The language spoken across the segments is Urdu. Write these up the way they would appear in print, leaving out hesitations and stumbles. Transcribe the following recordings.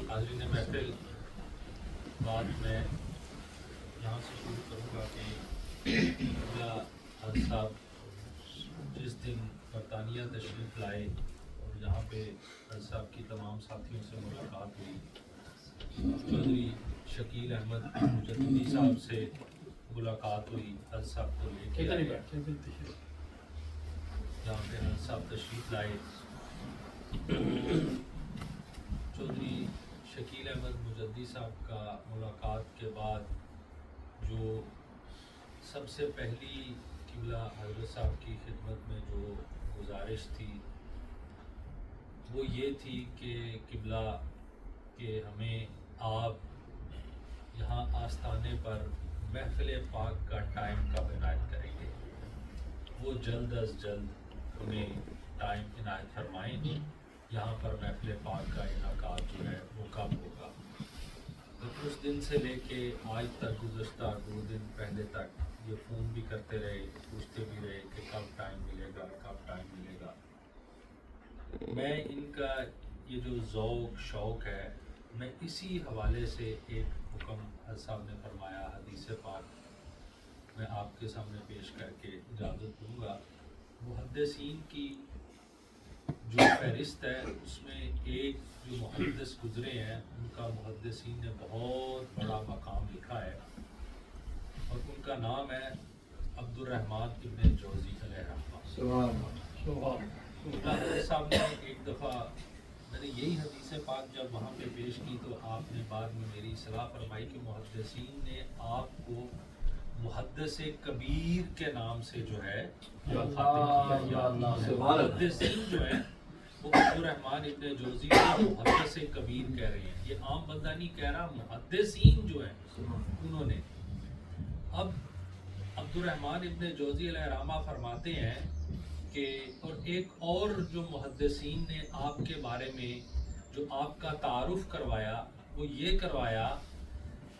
حاضرین محفل، بات میں یہاں سے شروع کروں گا کہ حضرت صاحب جس دن برطانیہ تشریف لائے اور یہاں پہ حضرت صاحب کی تمام ساتھیوں سے ملاقات ہوئی، چودھری شکیل احمد مجددی صاحب سے ملاقات ہوئی، حضرت صاحب کو لے کے جہاں پہ حضرت صاحب تشریف لائے، چودھری شکیل احمد مجددی صاحب کا ملاقات کے بعد جو سب سے پہلی قبلہ حضرت صاحب کی خدمت میں جو گزارش تھی وہ یہ تھی کہ قبلہ کہ ہمیں آپ یہاں آستانے پر محفل پاک کا ٹائم کب عنایت کریں گے، وہ جلد از جلد ہمیں ٹائم عنایت فرمائیں، یہاں پر محفل پاک کا انعقاد جو ہے وہ کب ہوگا۔ تو اس دن سے لے کے آج تک گزشتہ 2 دن پہلے تک یہ فون بھی کرتے رہے، پوچھتے بھی رہے کہ کب ٹائم ملے گا، کب ٹائم ملے گا۔ میں ان کا یہ جو ذوق شوق ہے، میں اسی حوالے سے ایک حکم حضرت صاحب نے فرمایا، حدیث پاک میں آپ کے سامنے پیش کر کے اجازت دوں گا۔ محدثین کی جو فہرست ہے اس میں ایک جو محدث گزرے ہیں ان کا محدثین نے بہت بڑا مقام لکھا ہے اور ان کا نام ہے عبد الرحمن ابن جوزی علیہ رحمہ۔ حضرت صاحب نے ایک دفعہ میں نے یہی حدیث پاک جب وہاں پہ پیش کی تو آپ نے بعد میں میری اصلاح فرمائی کہ محدثین نے آپ کو محدث کبیر کے نام سے جو ہے خاطب کیا۔ محدثین جو ہیں وہ عبد الرحمن ابن جوزی کو محدث کبیر کہہ رہے ہیں، یہ عام بندہ نہیں کہہ رہا، محدثین جو ہیں انہوں نے۔ اب عبد الرحمن ابن جوزی علیہ رحمہ فرماتے ہیں کہ اور ایک اور جو محدثین نے آپ کے بارے میں جو آپ کا تعارف کروایا وہ یہ کروایا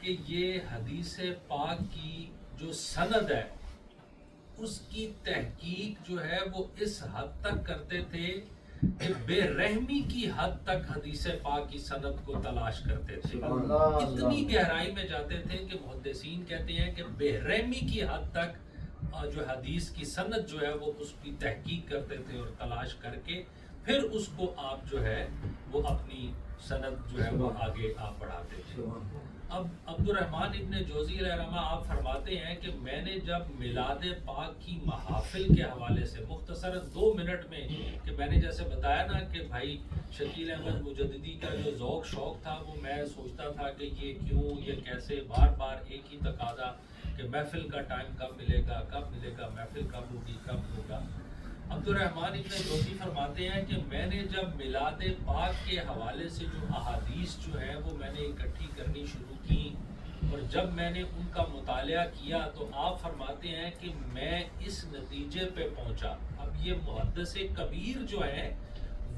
کہ یہ حدیث پاک کی جو سند ہے اس کی تحقیق جو ہے وہ اس حد تک کرتے تھے کہ بے رحمی کی حد تک حدیث پاک کی سند کو تلاش کرتے تھے، اتنی گہرائی میں جاتے تھے کہ محدثین کہتے ہیں کہ بے رحمی کی حد تک جو حدیث کی سند جو ہے وہ اس کی تحقیق کرتے تھے اور تلاش کر کے پھر اس کو آپ جو ہے وہ اپنی سند جو ہے وہ آگے آپ بڑھاتے تھے۔ اب عبد الرحمن ابن جوزی علیہ رحمہ آپ فرماتے ہیں کہ میں نے جب میلاد پاک کی محافل کے حوالے سے مختصر 2 منٹ میں کہ میں نے جیسے بتایا نا کہ بھائی شکیل احمد مجددی کا جو ذوق شوق تھا وہ میں سوچتا تھا کہ یہ کیوں، یہ کیسے، بار بار ایک ہی تقاضا کہ محفل کا ٹائم کب ملے گا، محفل کب ہوگی، کب ہوگا۔ عبد الرحمن ابن جوزی فرماتے ہیں کہ میں نے جب میلاد پاک کے حوالے سے جو احادیث جو ہیں وہ میں نے اکٹھی کرنی شروع کی اور جب میں نے ان کا مطالعہ کیا تو آپ فرماتے ہیں کہ میں اس نتیجے پہ پہنچا۔ اب یہ محدث کبیر جو ہے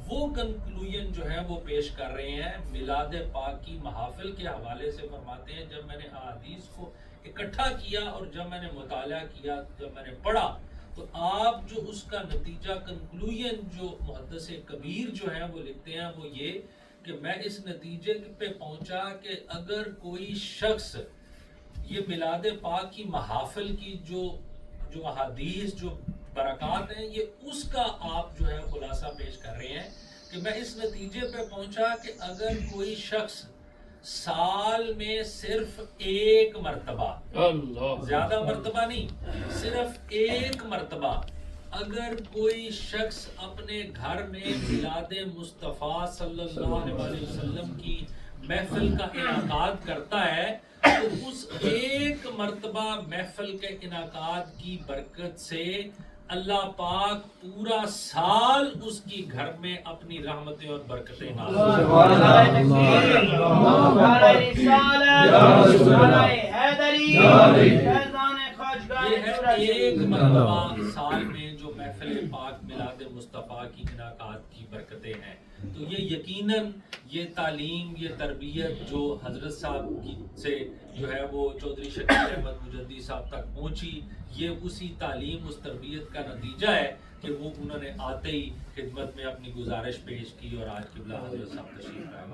وہ کنکلوژن جو ہے وہ پیش کر رہے ہیں میلاد پاک کی محافل کے حوالے سے۔ فرماتے ہیں جب میں نے احادیث کو اکٹھا کیا اور جب میں نے مطالعہ کیا، جب میں نے پڑھا تو آپ جو اس کا نتیجہ کنکلوژن جو محدث کبیر جو ہے وہ لکھتے ہیں وہ یہ کہ میں اس نتیجے پہ پہنچا کہ اگر کوئی شخص یہ میلاد پاک کی محافل کی جو احادیث جو برکات ہیں یہ اس کا آپ جو ہے خلاصہ پیش کر رہے ہیں کہ میں اس نتیجے پہ پہنچا کہ اگر کوئی شخص سال میں صرف 1 مرتبہ، زیادہ مرتبہ نہیں، صرف 1 مرتبہ اگر کوئی شخص اپنے گھر میں میلاد مصطفیٰ صلی اللہ علیہ وسلم کی محفل کا انعقاد کرتا ہے تو اس 1 مرتبہ محفل کے انعقاد کی برکت سے اللہ پاک پورا سال اس کی گھر میں اپنی رحمتیں اور برکتیں نازل یہ ہے ایک مرتبہ سال میں جو محفل پاک میلاد مصطفیٰ کی انعقاد کی برکتیں ہیں. تو یہ یقیناً یہ تعلیم، یہ تربیت جو حضرت صاحب کی سے جو ہے وہ چودھری شکیل احمد مجدی صاحب تک پہنچی، یہ اسی تعلیم، اس تربیت کا نتیجہ ہے کہ وہ انہوں نے آتے ہی خدمت میں اپنی گزارش پیش کی اور آج قبلہ حضرت صاحب تشریف لائے.